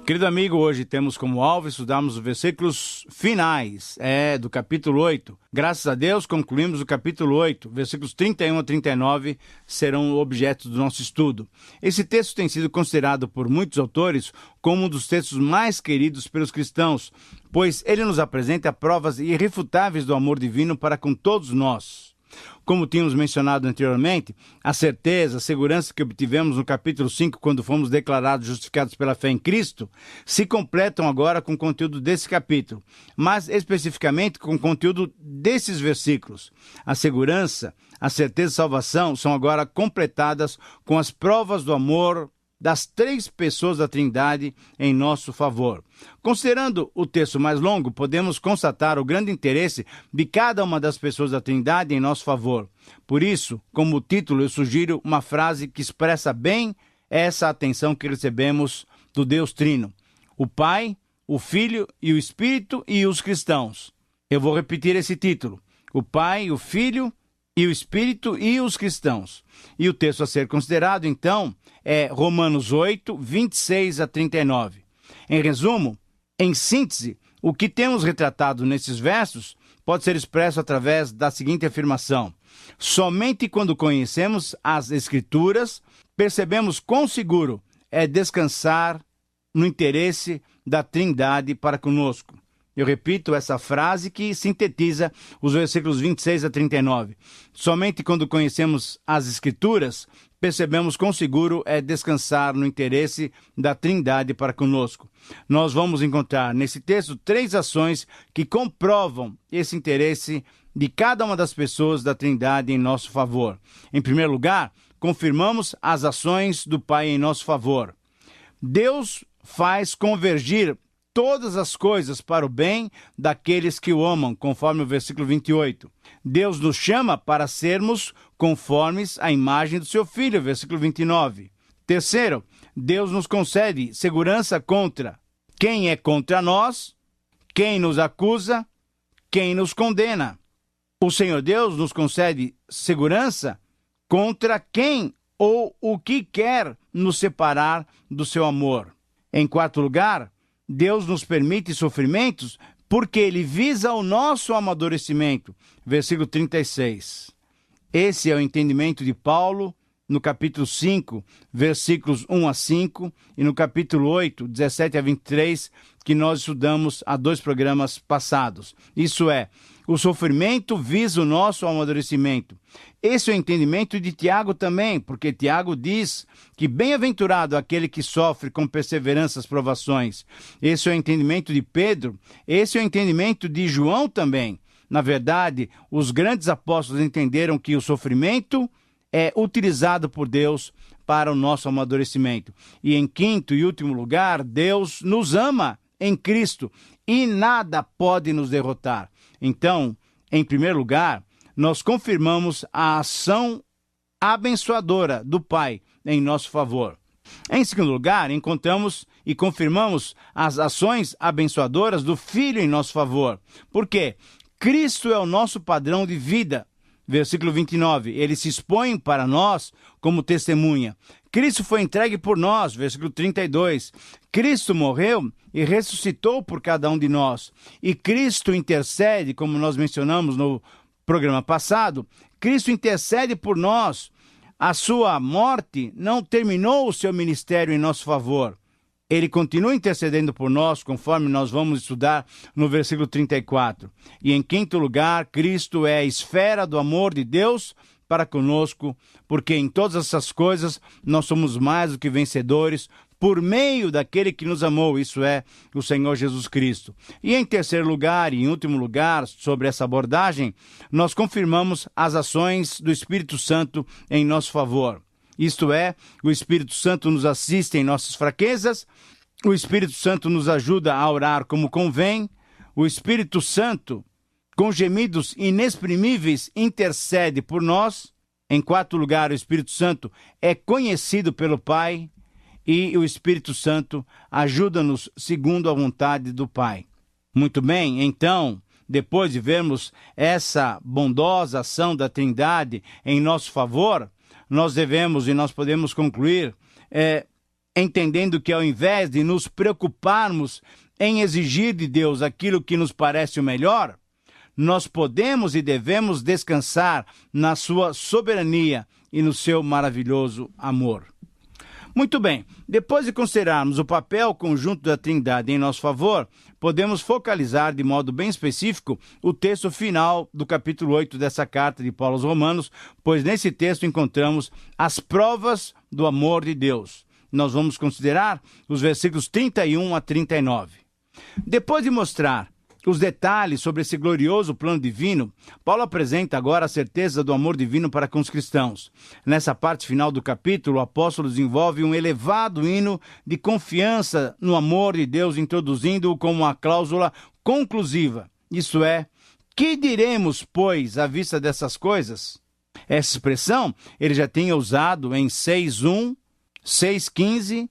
Querido amigo, hoje temos como alvo estudarmos os versículos finais do capítulo 8. Graças a Deus, concluímos o capítulo 8. Versículos 31 a 39 serão objeto do nosso estudo. Esse texto tem sido considerado por muitos autores como um dos textos mais queridos pelos cristãos, pois ele nos apresenta provas irrefutáveis do amor divino para com todos nós. Como tínhamos mencionado anteriormente, a certeza, a segurança que obtivemos no capítulo 5, quando fomos declarados justificados pela fé em Cristo, se completam agora com o conteúdo desse capítulo, mas especificamente com o conteúdo desses versículos. A segurança, a certeza e salvação são agora completadas com as provas do amor das três pessoas da Trindade em nosso favor. Considerando o texto mais longo, podemos constatar o grande interesse de cada uma das pessoas da Trindade em nosso favor. Por isso, como título, eu sugiro uma frase que expressa bem essa atenção que recebemos do Deus Trino: o Pai, o Filho e o Espírito e os cristãos. Eu vou repetir esse título: o Pai, o Filho e o Espírito e os cristãos. E o texto a ser considerado, então, é Romanos 8, 26 a 39. Em resumo, em síntese, o que temos retratado nesses versos pode ser expresso através da seguinte afirmação: somente quando conhecemos as Escrituras, percebemos quão seguro é descansar no interesse da Trindade para conosco. Eu repito essa frase que sintetiza os versículos 26 a 39. Somente quando conhecemos as Escrituras, percebemos quão seguro é descansar no interesse da Trindade para conosco. Nós vamos encontrar nesse texto três ações que comprovam esse interesse de cada uma das pessoas da Trindade em nosso favor. Em primeiro lugar, confirmamos as ações do Pai em nosso favor. Deus faz convergir todas as coisas para o bem daqueles que o amam, conforme o versículo 28. Deus nos chama para sermos conformes à imagem do seu Filho, versículo 29. Terceiro, Deus nos concede segurança contra quem é contra nós, quem nos acusa, quem nos condena. O Senhor Deus nos concede segurança contra quem ou o que quer nos separar do seu amor. Em quarto lugar, Deus nos permite sofrimentos porque Ele visa o nosso amadurecimento. Versículo 36. Esse é o entendimento de Paulo no capítulo 5, versículos 1 a 5, e no capítulo 8, 17 a 23, que nós estudamos há 2 programas passados. Isso é, o sofrimento visa o nosso amadurecimento. Esse é o entendimento de Tiago também, porque Tiago diz que bem-aventurado aquele que sofre com perseverança as provações. Esse é o entendimento de Pedro, esse é o entendimento de João também. Na verdade, os grandes apóstolos entenderam que o sofrimento é utilizado por Deus para o nosso amadurecimento. E em quinto e último lugar, Deus nos ama em Cristo e nada pode nos derrotar. Então, em primeiro lugar, nós confirmamos a ação abençoadora do Pai em nosso favor. Em segundo lugar, encontramos e confirmamos as ações abençoadoras do Filho em nosso favor. Por quê? Cristo é o nosso padrão de vida. Versículo 29, ele se expõe para nós como testemunha. Cristo foi entregue por nós, versículo 32. Cristo morreu e ressuscitou por cada um de nós. E Cristo intercede, como nós mencionamos no programa passado, Cristo intercede por nós. A sua morte não terminou o seu ministério em nosso favor. Ele continua intercedendo por nós, conforme nós vamos estudar no versículo 34. E em quinto lugar, Cristo é a esfera do amor de Deus para conosco, porque em todas essas coisas nós somos mais do que vencedores por meio daquele que nos amou, isso é, o Senhor Jesus Cristo. E em terceiro lugar e em último lugar, sobre essa abordagem, nós confirmamos as ações do Espírito Santo em nosso favor. Isto é, o Espírito Santo nos assiste em nossas fraquezas, o Espírito Santo nos ajuda a orar como convém, o Espírito Santo, com gemidos inexprimíveis, intercede por nós. Em quarto lugar, o Espírito Santo é conhecido pelo Pai e o Espírito Santo ajuda-nos segundo a vontade do Pai. Muito bem, então, depois de vermos essa bondosa ação da Trindade em nosso favor, nós devemos e nós podemos concluir entendendo que ao invés de nos preocuparmos em exigir de Deus aquilo que nos parece o melhor, nós podemos e devemos descansar na sua soberania e no seu maravilhoso amor. Muito bem, depois de considerarmos o papel conjunto da Trindade em nosso favor, podemos focalizar de modo bem específico o texto final do capítulo 8 dessa carta de Paulo aos Romanos, pois nesse texto encontramos as provas do amor de Deus. Nós vamos considerar os versículos 31 a 39. Depois de mostrar os detalhes sobre esse glorioso plano divino, Paulo apresenta agora a certeza do amor divino para com os cristãos. Nessa parte final do capítulo, o apóstolo desenvolve um elevado hino de confiança no amor de Deus, introduzindo-o como uma cláusula conclusiva. Isso é, que diremos, pois, à vista dessas coisas? Essa expressão ele já tinha usado em 6:1, 6:15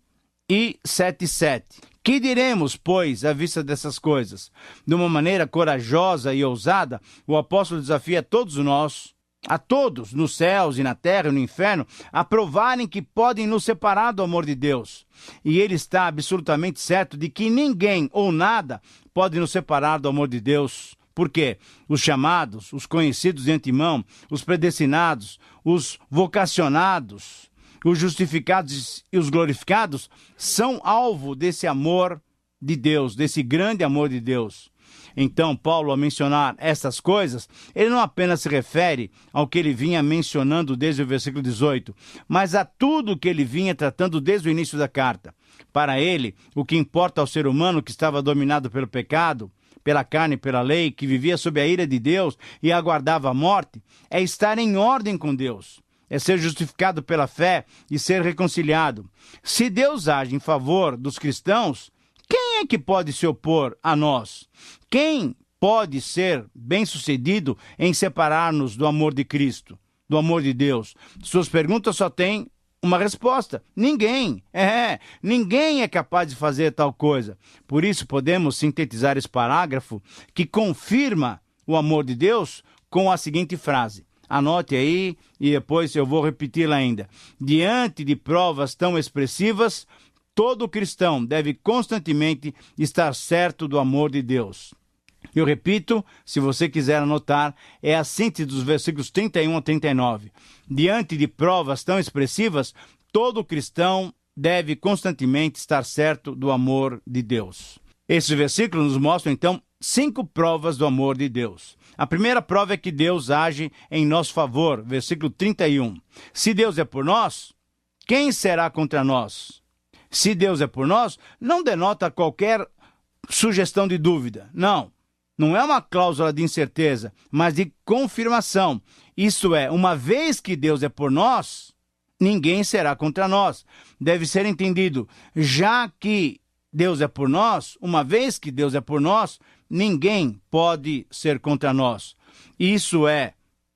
e 7:7. Que diremos, pois, à vista dessas coisas? De uma maneira corajosa e ousada, o apóstolo desafia todos nós, a todos, nos céus e na terra e no inferno, a provarem que podem nos separar do amor de Deus. E ele está absolutamente certo de que ninguém ou nada pode nos separar do amor de Deus. Por quê? Os chamados, os conhecidos de antemão, os predestinados, os vocacionados, os justificados e os glorificados são alvo desse amor de Deus, desse grande amor de Deus. Então, Paulo, ao mencionar essas coisas, ele não apenas se refere ao que ele vinha mencionando desde o versículo 18, mas a tudo que ele vinha tratando desde o início da carta. Para ele, o que importa ao ser humano que estava dominado pelo pecado, pela carne e pela lei, que vivia sob a ira de Deus e aguardava a morte, é estar em ordem com Deus. É ser justificado pela fé e ser reconciliado. Se Deus age em favor dos cristãos, quem é que pode se opor a nós? Quem pode ser bem-sucedido em separar-nos do amor de Cristo, do amor de Deus? Suas perguntas só têm uma resposta. Ninguém. Ninguém é capaz de fazer tal coisa. Por isso podemos sintetizar esse parágrafo que confirma o amor de Deus com a seguinte frase. Anote aí e depois eu vou repeti-la ainda. Diante de provas tão expressivas, todo cristão deve constantemente estar certo do amor de Deus. Eu repito, se você quiser anotar, é a síntese dos versículos 31 a 39. Diante de provas tão expressivas, todo cristão deve constantemente estar certo do amor de Deus. Esses versículos nos mostram, então, 5 provas do amor de Deus. A primeira prova é que Deus age em nosso favor, versículo 31. Se Deus é por nós, quem será contra nós? Se Deus é por nós, não denota qualquer sugestão de dúvida. Não é uma cláusula de incerteza, mas de confirmação. Isto é, uma vez que Deus é por nós, ninguém será contra nós. Deve ser entendido, já que Deus é por nós, uma vez que Deus é por nós, ninguém pode ser contra nós. Isso é,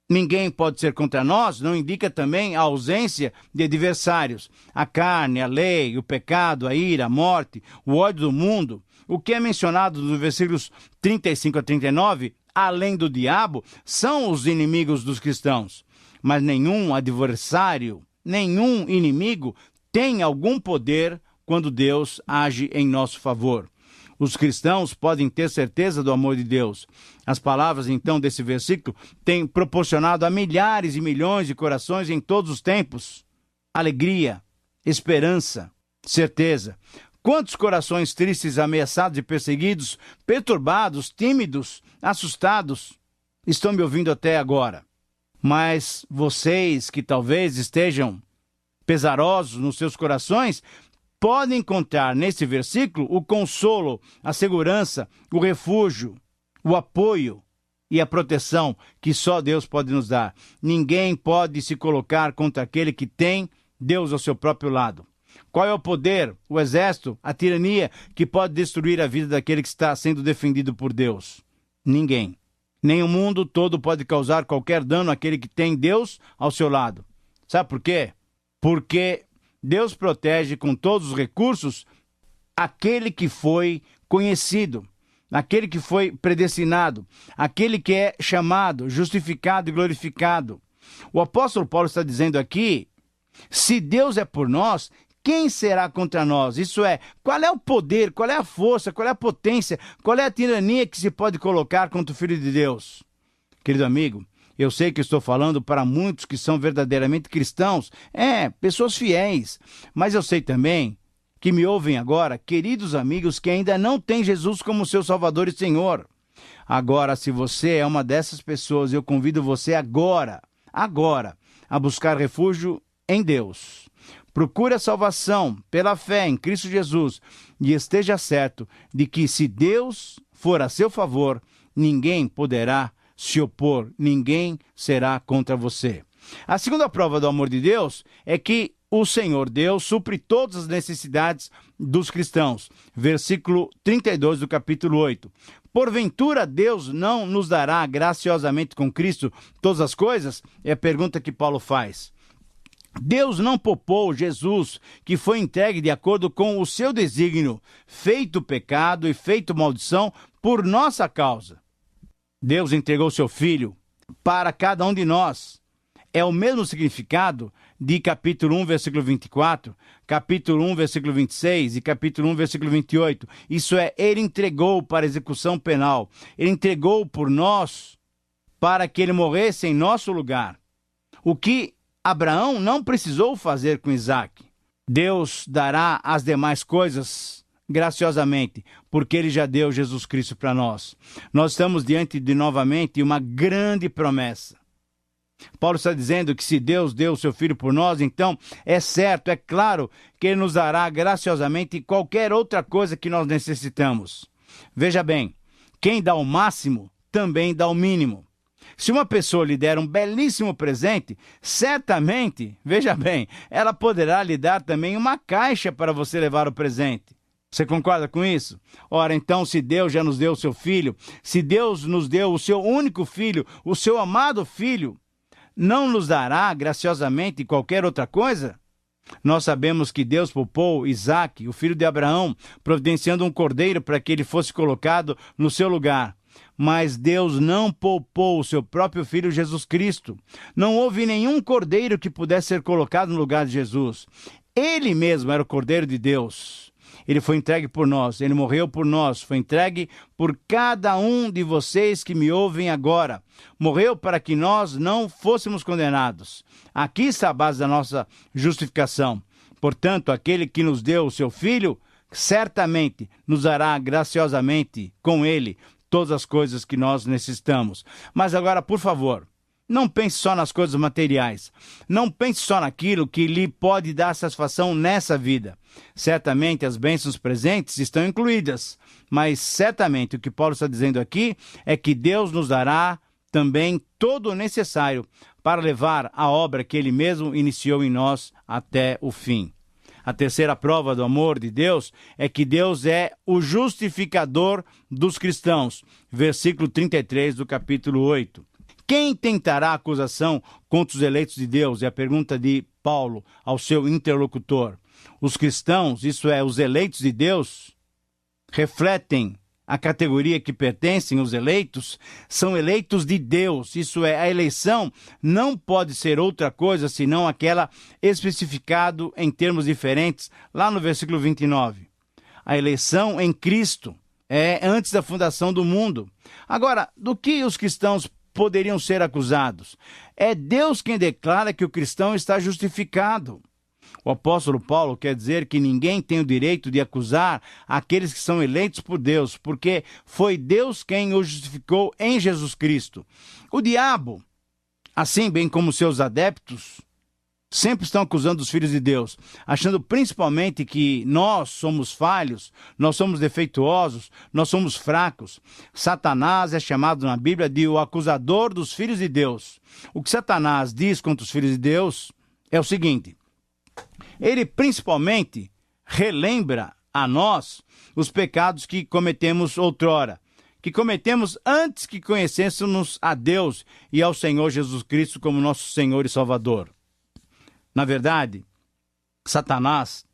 ninguém pode ser contra nós, não indica também a ausência de adversários. A carne, a lei, o pecado, a ira, a morte, o ódio do mundo. O que é mencionado nos versículos 35 a 39, além do diabo, são os inimigos dos cristãos. Mas nenhum adversário, nenhum inimigo tem algum poder quando Deus age em nosso favor. Os cristãos podem ter certeza do amor de Deus. As palavras, então, desse versículo têm proporcionado a milhares e milhões de corações em todos os tempos alegria, esperança, certeza. Quantos corações tristes, ameaçados e perseguidos, perturbados, tímidos, assustados, estão me ouvindo até agora? Mas vocês que talvez estejam pesarosos nos seus corações, podem encontrar nesse versículo o consolo, a segurança, o refúgio, o apoio e a proteção que só Deus pode nos dar. Ninguém pode se colocar contra aquele que tem Deus ao seu próprio lado. Qual é o poder, o exército, a tirania que pode destruir a vida daquele que está sendo defendido por Deus? Ninguém. Nem o mundo todo pode causar qualquer dano àquele que tem Deus ao seu lado. Sabe por quê? Porque Deus protege com todos os recursos aquele que foi conhecido, aquele que foi predestinado, aquele que é chamado, justificado e glorificado. O apóstolo Paulo está dizendo aqui, se Deus é por nós, quem será contra nós? Isso é, qual é o poder, qual é a força, qual é a potência, qual é a tirania que se pode colocar contra o Filho de Deus? Querido amigo, eu sei que estou falando para muitos que são verdadeiramente cristãos, pessoas fiéis, mas eu sei também que me ouvem agora, queridos amigos que ainda não têm Jesus como seu Salvador e Senhor. Agora, se você é uma dessas pessoas, eu convido você agora, a buscar refúgio em Deus. Procure a salvação pela fé em Cristo Jesus e esteja certo de que se Deus for a seu favor, ninguém poderá se opor, ninguém será contra você. A segunda prova do amor de Deus é que o Senhor Deus supre todas as necessidades dos cristãos. Versículo 32 do capítulo 8. Porventura Deus não nos dará graciosamente com Cristo todas as coisas? É a pergunta que Paulo faz. Deus não poupou Jesus, que foi entregue de acordo com o seu desígnio, feito pecado e feito maldição por nossa causa. Deus entregou seu Filho para cada um de nós. É o mesmo significado de capítulo 1, versículo 24, capítulo 1, versículo 26 e capítulo 1, versículo 28. Isso é, ele entregou para execução penal. Ele entregou por nós para que ele morresse em nosso lugar. O que Abraão não precisou fazer com Isaac. Deus dará as demais coisas graciosamente, porque ele já deu Jesus Cristo para nós. Nós estamos diante de novamente uma grande promessa. Paulo está dizendo que se Deus deu o seu Filho por nós, então é certo, é claro que ele nos dará graciosamente qualquer outra coisa que nós necessitamos. Veja bem, quem dá o máximo também dá o mínimo. Se uma pessoa lhe der um belíssimo presente, certamente, veja bem, ela poderá lhe dar também uma caixa para você levar o presente. Você concorda com isso? Ora, então, se Deus já nos deu o seu Filho, se Deus nos deu o seu único Filho, o seu amado Filho, não nos dará graciosamente qualquer outra coisa? Nós sabemos que Deus poupou Isaac, o filho de Abraão, providenciando um cordeiro para que ele fosse colocado no seu lugar. Mas Deus não poupou o seu próprio Filho Jesus Cristo. Não houve nenhum cordeiro que pudesse ser colocado no lugar de Jesus. Ele mesmo era o Cordeiro de Deus. Ele foi entregue por nós, ele morreu por nós, foi entregue por cada um de vocês que me ouvem agora. Morreu para que nós não fôssemos condenados. Aqui está a base da nossa justificação. Portanto, aquele que nos deu o seu Filho, certamente nos dará graciosamente com ele todas as coisas que nós necessitamos. Mas agora, por favor, não pense só nas coisas materiais. Não pense só naquilo que lhe pode dar satisfação nessa vida. Certamente as bênçãos presentes estão incluídas, mas certamente o que Paulo está dizendo aqui é que Deus nos dará também todo o necessário para levar a obra que ele mesmo iniciou em nós até o fim. A terceira prova do amor de Deus é que Deus é o justificador dos cristãos. Versículo 33 do capítulo 8. Quem tentará acusação contra os eleitos de Deus? É a pergunta de Paulo ao seu interlocutor. Os cristãos, isso é, os eleitos de Deus, refletem a categoria que pertencem os eleitos, são eleitos de Deus. Isso é, a eleição não pode ser outra coisa senão aquela especificado em termos diferentes lá no versículo 29. A eleição em Cristo é antes da fundação do mundo. Agora, do que os cristãos poderiam ser acusados? É Deus quem declara que o cristão está justificado. O apóstolo Paulo quer dizer que ninguém tem o direito de acusar aqueles que são eleitos por Deus, porque foi Deus quem os justificou em Jesus Cristo. O diabo, assim bem como seus adeptos, sempre estão acusando os filhos de Deus, achando principalmente que nós somos falhos, nós somos defeituosos, nós somos fracos. Satanás é chamado na Bíblia de o acusador dos filhos de Deus. O que Satanás diz contra os filhos de Deus é o seguinte: ele principalmente relembra a nós os pecados que cometemos outrora, que cometemos antes que conhecêssemos a Deus e ao Senhor Jesus Cristo como nosso Senhor e Salvador. Na verdade, Satanás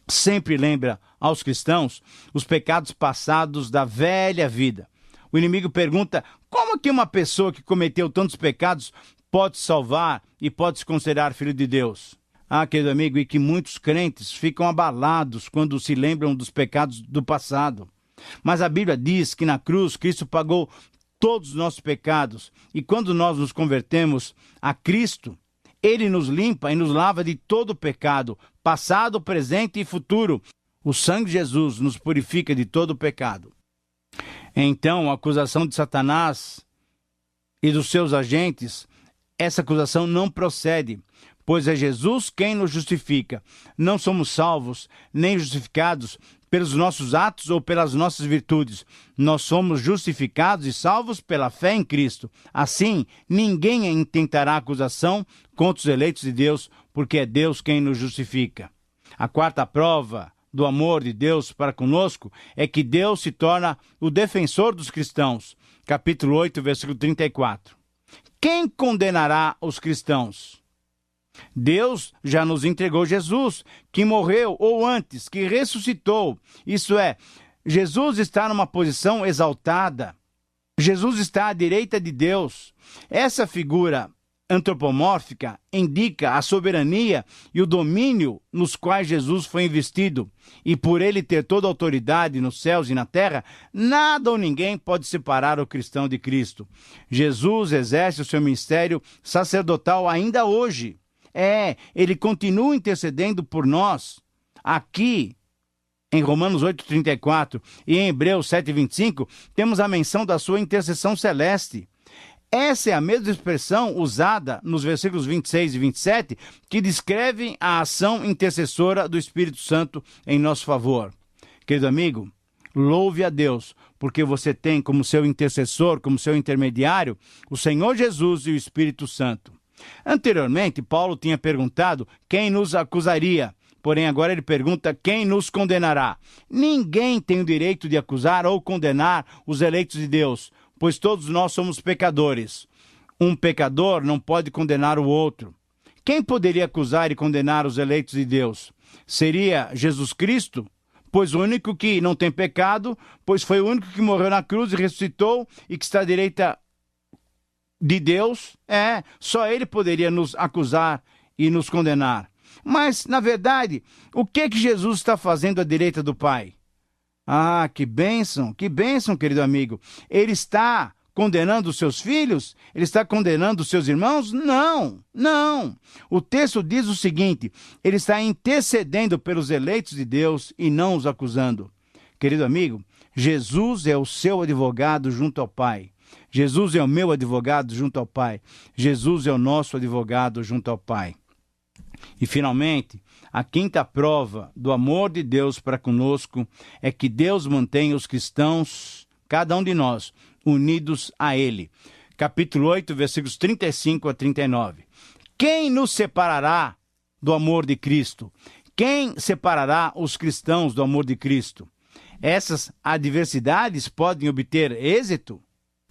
sempre lembra aos cristãos os pecados passados da velha vida. O inimigo pergunta: como que uma pessoa que cometeu tantos pecados pode se salvar e pode se considerar filho de Deus? Querido amigo, e que muitos crentes ficam abalados quando se lembram dos pecados do passado. Mas a Bíblia diz que na cruz Cristo pagou todos os nossos pecados. E quando nós nos convertemos a Cristo, Ele nos limpa e nos lava de todo o pecado, passado, presente e futuro. O sangue de Jesus nos purifica de todo o pecado. Então, a acusação de Satanás e dos seus agentes, essa acusação não procede, pois é Jesus quem nos justifica. Não somos salvos, nem justificados pelos nossos atos ou pelas nossas virtudes. Nós somos justificados e salvos pela fé em Cristo. Assim, ninguém intentará acusação contra os eleitos de Deus, porque é Deus quem nos justifica. A quarta prova do amor de Deus para conosco é que Deus se torna o defensor dos cristãos. Capítulo 8, versículo 34. Quem condenará os cristãos? Deus já nos entregou Jesus, que morreu, ou antes, que ressuscitou. Isso é, Jesus está numa posição exaltada. Jesus está à direita de Deus. Essa figura antropomórfica indica a soberania e o domínio nos quais Jesus foi investido. E por ele ter toda a autoridade nos céus e na terra, nada ou ninguém pode separar o cristão de Cristo. Jesus exerce o seu ministério sacerdotal ainda hoje. Ele continua intercedendo por nós. Aqui, em Romanos 8,34 e em Hebreus 7,25, temos a menção da sua intercessão celeste. Essa é a mesma expressão usada nos versículos 26 e 27, que descrevem a ação intercessora do Espírito Santo em nosso favor. Querido amigo, louve a Deus, porque você tem como seu intercessor, como seu intermediário, o Senhor Jesus e o Espírito Santo. Anteriormente, Paulo tinha perguntado quem nos acusaria, porém agora ele pergunta quem nos condenará. Ninguém tem o direito de acusar ou condenar os eleitos de Deus, pois todos nós somos pecadores. Um pecador não pode condenar o outro. Quem poderia acusar e condenar os eleitos de Deus? Seria Jesus Cristo, pois o único que não tem pecado, pois foi o único que morreu na cruz e ressuscitou e que está à direita de Deus. Só ele poderia nos acusar e nos condenar. Mas, na verdade, o que Jesus está fazendo à direita do Pai? Que bênção, querido amigo. Ele está condenando os seus filhos? Ele está condenando os seus irmãos? Não. O texto diz o seguinte: ele está intercedendo pelos eleitos de Deus e não os acusando. Querido amigo, Jesus é o seu advogado junto ao Pai. Jesus é o meu advogado junto ao Pai. Jesus é o nosso advogado junto ao Pai. E, finalmente, a quinta prova do amor de Deus para conosco é que Deus mantém os cristãos, cada um de nós, unidos a Ele. Capítulo 8, versículos 35 a 39. Quem nos separará do amor de Cristo? Quem separará os cristãos do amor de Cristo? Essas adversidades podem obter êxito?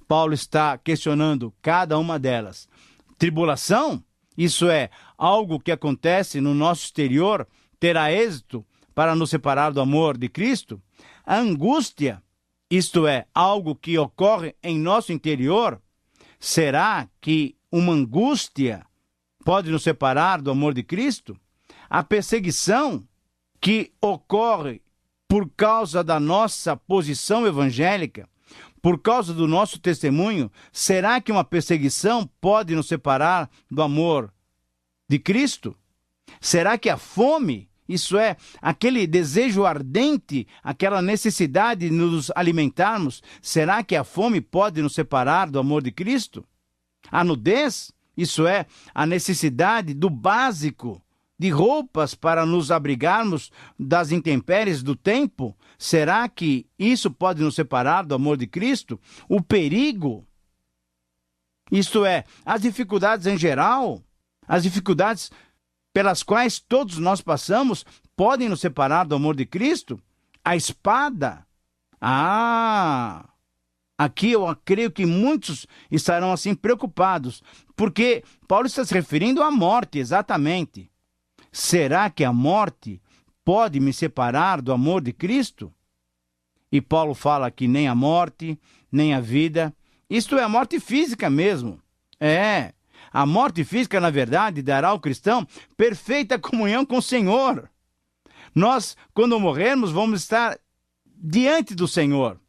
Paulo está questionando cada uma delas. Tribulação? Isso é, algo que acontece no nosso exterior, terá êxito para nos separar do amor de Cristo? A angústia, isto é, algo que ocorre em nosso interior, será que uma angústia pode nos separar do amor de Cristo? A perseguição que ocorre por causa da nossa posição evangélica, por causa do nosso testemunho, será que uma perseguição pode nos separar do amor de Cristo? Será que a fome, isso é, aquele desejo ardente, aquela necessidade de nos alimentarmos, será que a fome pode nos separar do amor de Cristo? A nudez, isso é, a necessidade do básico, de roupas para nos abrigarmos das intempéries do tempo, será que isso pode nos separar do amor de Cristo? O perigo, isto é, as dificuldades em geral, as dificuldades pelas quais todos nós passamos, podem nos separar do amor de Cristo? A espada? Aqui eu creio que muitos estarão assim preocupados, porque Paulo está se referindo à morte, exatamente. Será que a morte pode me separar do amor de Cristo? E Paulo fala que nem a morte, nem a vida, isto é, a morte física mesmo. A morte física, na verdade, dará ao cristão perfeita comunhão com o Senhor. Nós, quando morrermos, vamos estar diante do Senhor.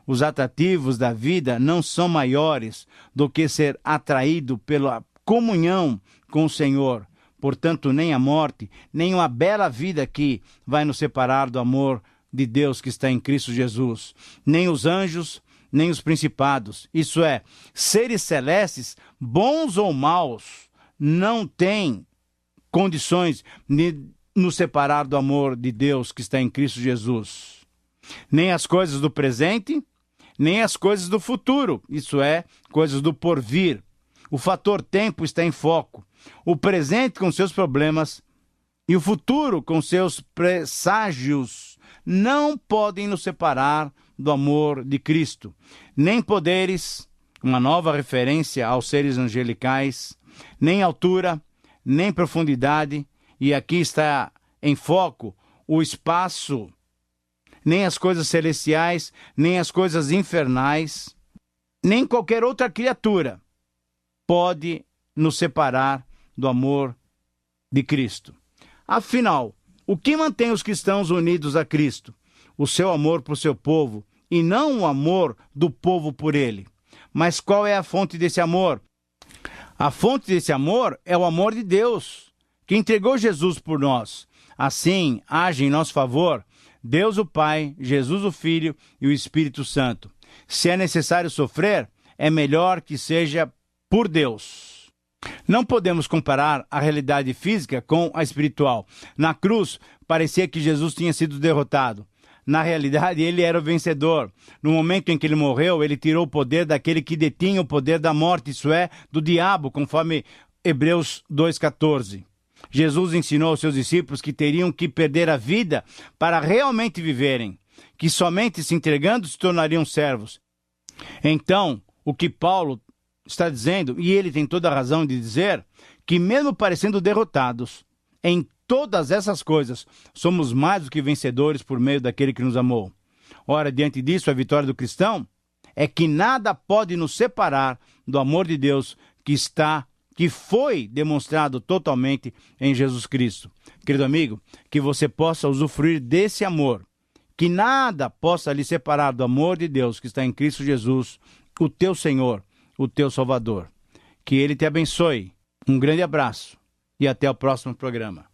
Os atrativos da vida não são maiores do que ser atraído pela comunhão com o Senhor. Portanto, nem a morte, nem uma bela vida que vai nos separar do amor de Deus que está em Cristo Jesus. Nem os anjos, nem os principados. Isso é, seres celestes, bons ou maus, não têm condições de nos separar do amor de Deus que está em Cristo Jesus. Nem as coisas do presente, nem as coisas do futuro, isso é, coisas do porvir. O fator tempo está em foco. O presente com seus problemas e o futuro com seus presságios não podem nos separar do amor de Cristo. Nem poderes, uma nova referência aos seres angelicais, nem altura, nem profundidade, e aqui está em foco o espaço, nem as coisas celestiais, nem as coisas infernais, nem qualquer outra criatura pode nos separar do amor de Cristo. Afinal, o que mantém os cristãos unidos a Cristo? O seu amor por seu povo, e não o amor do povo por ele. Mas qual é a fonte desse amor? A fonte desse amor é o amor de Deus, que entregou Jesus por nós. Assim, age em nosso favor Deus o Pai, Jesus o Filho e o Espírito Santo. Se é necessário sofrer, é melhor que seja por Deus. Não podemos comparar a realidade física com a espiritual. Na cruz, parecia que Jesus tinha sido derrotado. Na realidade, ele era o vencedor. No momento em que ele morreu, ele tirou o poder daquele que detinha o poder da morte, isso é, do diabo, conforme Hebreus 2,14. Jesus ensinou aos seus discípulos que teriam que perder a vida para realmente viverem, que somente se entregando se tornariam servos. Então, o que Paulo está dizendo, e ele tem toda a razão de dizer, que mesmo parecendo derrotados, em todas essas coisas, somos mais do que vencedores por meio daquele que nos amou. Ora, diante disso, a vitória do cristão é que nada pode nos separar do amor de Deus que foi demonstrado totalmente em Jesus Cristo. Querido amigo, que você possa usufruir desse amor, que nada possa lhe separar do amor de Deus que está em Cristo Jesus, o teu Senhor, o teu Salvador. Que Ele te abençoe. Um grande abraço e até o próximo programa.